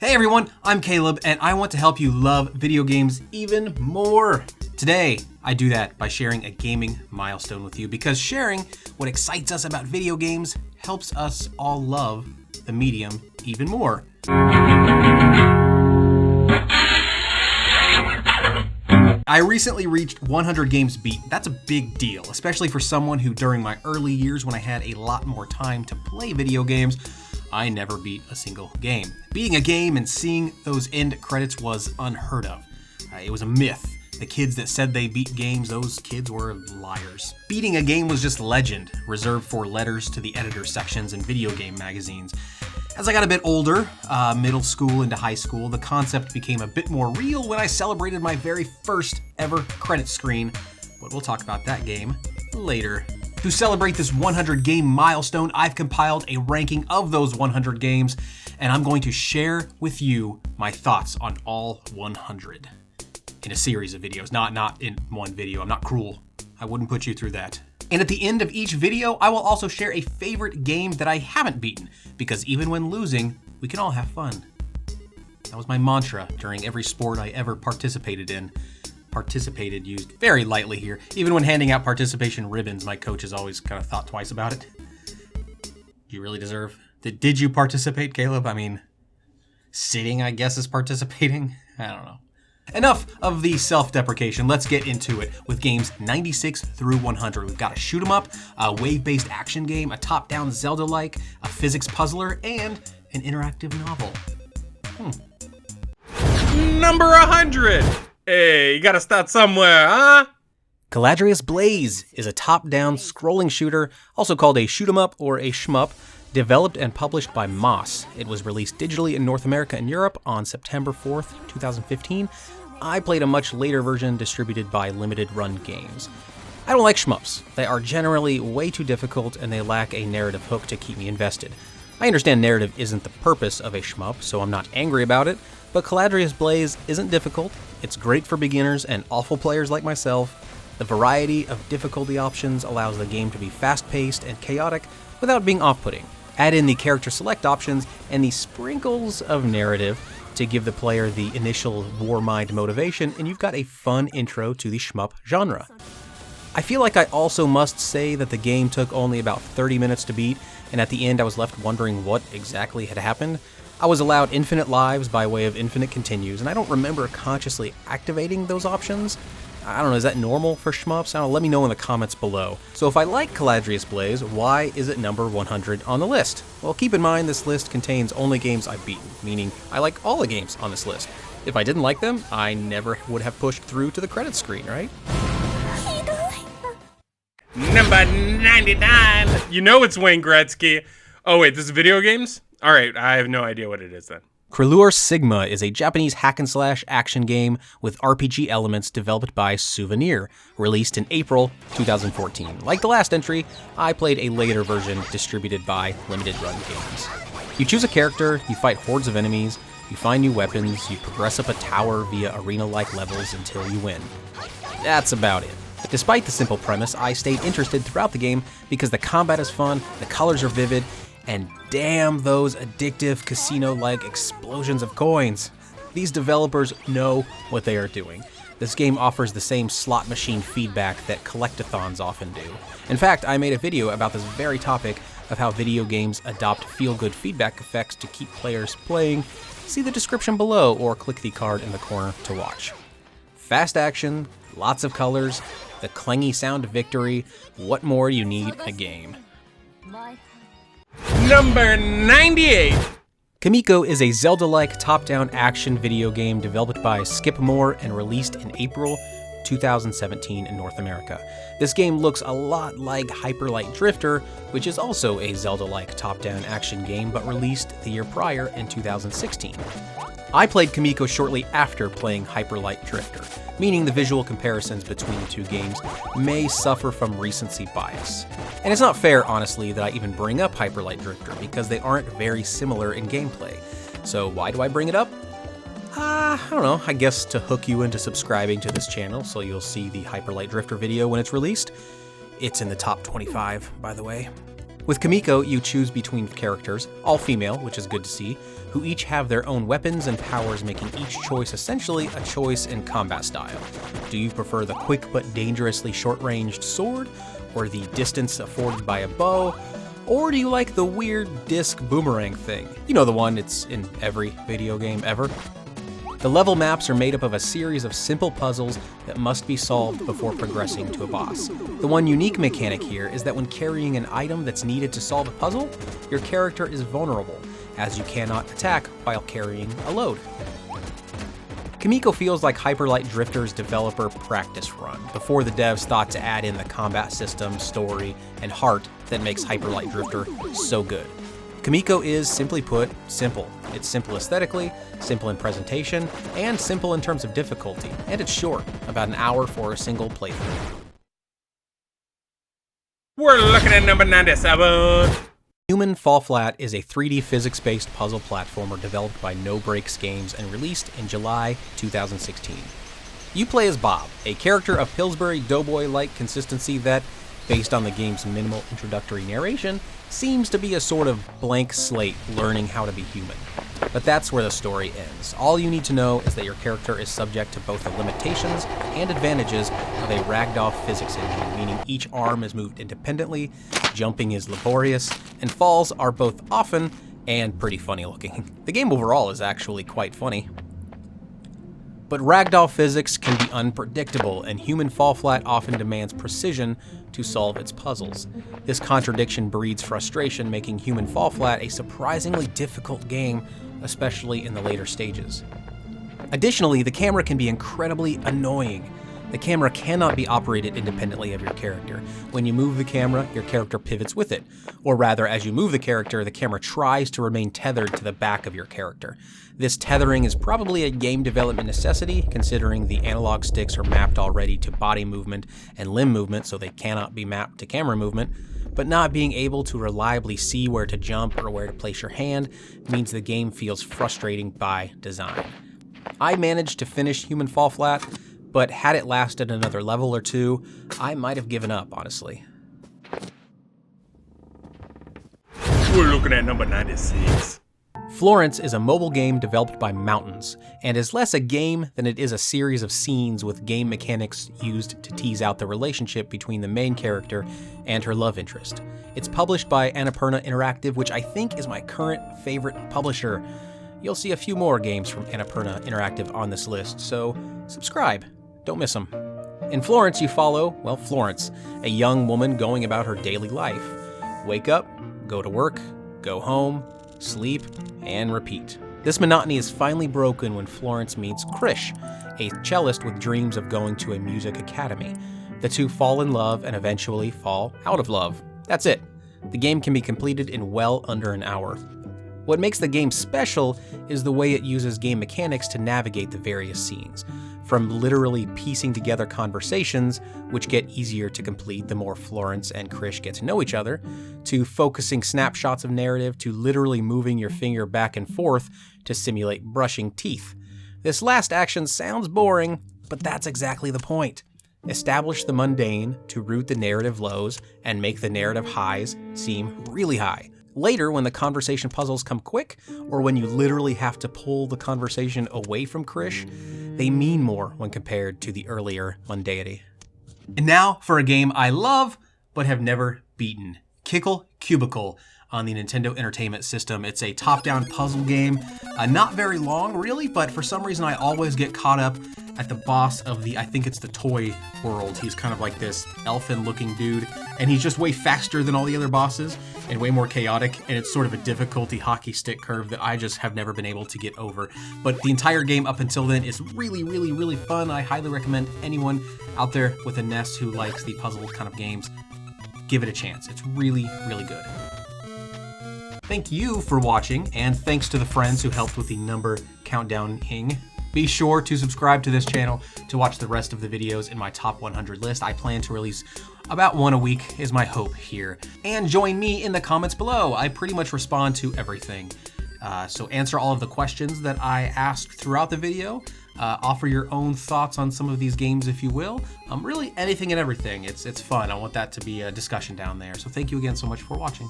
Hey everyone, I'm Caleb, and I want to help you love video games even more. Today, I do that by sharing a gaming milestone with you, because sharing what excites us about video games helps us all love the medium even more. I recently reached 100 games beat. That's a big deal, especially for someone who during my early years when I had a lot more time to play video games, I never beat a single game. Beating a game and seeing those end credits was unheard of. It was a myth. The kids that said they beat games, those kids were liars. Beating a game was just legend, reserved for letters to the editor sections in video game magazines. As I got a bit older, middle school into high school, the concept became a bit more real when I celebrated my very first ever credit screen, but we'll talk about that game later. To celebrate this 100 game milestone, I've compiled a ranking of those 100 games, and I'm going to share with you my thoughts on all 100 in a series of videos, not in one video. I'm not cruel. I wouldn't put you through that. And at the end of each video, I will also share a favorite game that I haven't beaten, because even when losing, we can all have fun. That was my mantra during every sport I ever participated in. Participated used very lightly here. Even when handing out participation ribbons, my coaches always kind of thought twice about it. You really deserve... Did you participate, Caleb? I mean, sitting, I guess, is participating? I don't know. Enough of the self-deprecation. Let's get into it with games 96 through 100. We've got a shoot 'em up, a wave-based action game, a top-down Zelda-like, a physics puzzler, and an interactive novel. Number 100! Hey, you gotta start somewhere, huh? Khaleed Blaze is a top-down scrolling shooter, also called a shoot 'em up or a shmup, developed and published by Moss. It was released digitally in North America and Europe on September 4th, 2015. I played a much later version distributed by Limited Run Games. I don't like shmups. They are generally way too difficult and they lack a narrative hook to keep me invested. I understand narrative isn't the purpose of a shmup, so I'm not angry about it, but Khaleed Blaze isn't difficult. It's great for beginners and awful players like myself. The variety of difficulty options allows the game to be fast-paced and chaotic without being off-putting. Add in the character select options and the sprinkles of narrative to give the player the initial war mind motivation, and you've got a fun intro to the shmup genre. I feel like I also must say that the game took only about 30 minutes to beat, and at the end I was left wondering what exactly had happened. I was allowed infinite lives by way of infinite continues, and I don't remember consciously activating those options. I don't know, is that normal for shmups? I don't know, let me know in the comments below. So if I like Khaleed Blaze, why is it number 100 on the list? Well, keep in mind this list contains only games I've beaten, meaning I like all the games on this list. If I didn't like them, I never would have pushed through to the credits screen, right? Number 99! You know it's Wayne Gretzky. Oh wait, this is Videogames? Alright, I have no idea what it is then. Craller Sigma is a Japanese hack-and-slash action game with RPG elements developed by Souvenir, released in April 2014. Like the last entry, I played a later version distributed by Limited Run Games. You choose a character, you fight hordes of enemies, you find new weapons, you progress up a tower via arena-like levels until you win. That's about it. Despite the simple premise, I stayed interested throughout the game because the combat is fun, the colors are vivid, and damn those addictive casino-like explosions of coins. These developers know what they are doing. This game offers the same slot machine feedback that collectathons often do. In fact, I made a video about this very topic of how video games adopt feel-good feedback effects to keep players playing. See the description below or click the card in the corner to watch. Fast action, lots of colors, the clangy sound of victory. What more do you need in a game? Number 98! Kimiko is a Zelda-like top-down action video game developed by Skipmore and released in April 2017 in North America. This game looks a lot like Hyper Light Drifter, which is also a Zelda-like top-down action game but released the year prior in 2016. I played Kimiko shortly after playing Hyper Light Drifter, meaning the visual comparisons between the two games may suffer from recency bias. And it's not fair, honestly, that I even bring up Hyper Light Drifter because they aren't very similar in gameplay. So why do I bring it up? I don't know, I guess to hook you into subscribing to this channel so you'll see the Hyper Light Drifter video when it's released. It's in the top 25, by the way. With Kimiko, you choose between characters, all female, which is good to see, who each have their own weapons and powers, making each choice essentially a choice in combat style. Do you prefer the quick but dangerously short-ranged sword, or the distance afforded by a bow, or do you like the weird disc boomerang thing? You know, the one it's in every video game ever. The level maps are made up of a series of simple puzzles that must be solved before progressing to a boss. The one unique mechanic here is that when carrying an item that's needed to solve a puzzle, your character is vulnerable, as you cannot attack while carrying a load. Kimiko feels like Hyper Light Drifter's developer practice run, before the devs thought to add in the combat system, story, and heart that makes Hyper Light Drifter so good. Kimiko is, simply put, simple. It's simple aesthetically, simple in presentation, and simple in terms of difficulty, and it's short, about an hour for a single playthrough. We're looking at number 97. Human Fall Flat is a 3D physics-based puzzle platformer developed by No Breaks Games and released in July 2016. You play as Bob, a character of Pillsbury Doughboy-like consistency that, based on the game's minimal introductory narration, seems to be a sort of blank slate learning how to be human. But that's where the story ends. All you need to know is that your character is subject to both the limitations and advantages of a ragdoll physics engine, meaning each arm is moved independently, jumping is laborious, and falls are both often and pretty funny looking. The game overall is actually quite funny. But ragdoll physics can be unpredictable, and Human Fall Flat often demands precision to solve its puzzles. This contradiction breeds frustration, making Human Fall Flat a surprisingly difficult game, especially in the later stages. Additionally, the camera can be incredibly annoying. The camera cannot be operated independently of your character. When you move the camera, your character pivots with it. Or rather, as you move the camera tries to remain tethered to the back of your character. This tethering is probably a game development necessity, considering the analog sticks are mapped already to body movement and limb movement, so they cannot be mapped to camera movement. But not being able to reliably see where to jump or where to place your hand means the game feels frustrating by design. I managed to finish Human Fall Flat, but had it lasted another level or two, I might have given up, honestly. We're looking at number 96. Florence is a mobile game developed by Mountains, and is less a game than it is a series of scenes with game mechanics used to tease out the relationship between the main character and her love interest. It's published by Annapurna Interactive, which I think is my current favorite publisher. You'll see a few more games from Annapurna Interactive on this list, so subscribe. Don't miss them. In Florence, you follow, Florence, a young woman going about her daily life. Wake up, go to work, go home, sleep, and repeat. This monotony is finally broken when Florence meets Krish, a cellist with dreams of going to a music academy. The two fall in love and eventually fall out of love. That's it. The game can be completed in well under an hour. What makes the game special is the way it uses game mechanics to navigate the various scenes. From literally piecing together conversations, which get easier to complete the more Florence and Krish get to know each other, to focusing snapshots of narrative, to literally moving your finger back and forth to simulate brushing teeth. This last action sounds boring, but that's exactly the point. Establish the mundane to root the narrative lows and make the narrative highs seem really high. Later, when the conversation puzzles come quick, or when you literally have to pull the conversation away from Krish, they mean more when compared to the earlier mundanity. And now for a game I love, but have never beaten. Kickle Cubicle on the Nintendo Entertainment System. It's a top-down puzzle game. Not very long, really, but for some reason I always get caught up at the boss of I think it's the toy world. He's kind of like this elfin-looking dude, and he's just way faster than all the other bosses, and way more chaotic, and it's sort of a difficulty hockey stick curve that I just have never been able to get over. But the entire game up until then is really, really, really fun. I highly recommend anyone out there with a NES who likes the puzzle kind of games, give it a chance. It's really, really good. Thank you for watching, and thanks to the friends who helped with the number countdowning. Be sure to subscribe to this channel to watch the rest of the videos in my top 100 list. I plan to release about one a week is my hope here. And join me in the comments below. I pretty much respond to everything. So answer all of the questions that I asked throughout the video. Offer your own thoughts on some of these games if you will. Really anything and everything. It's fun. I want that to be a discussion down there. So thank you again so much for watching.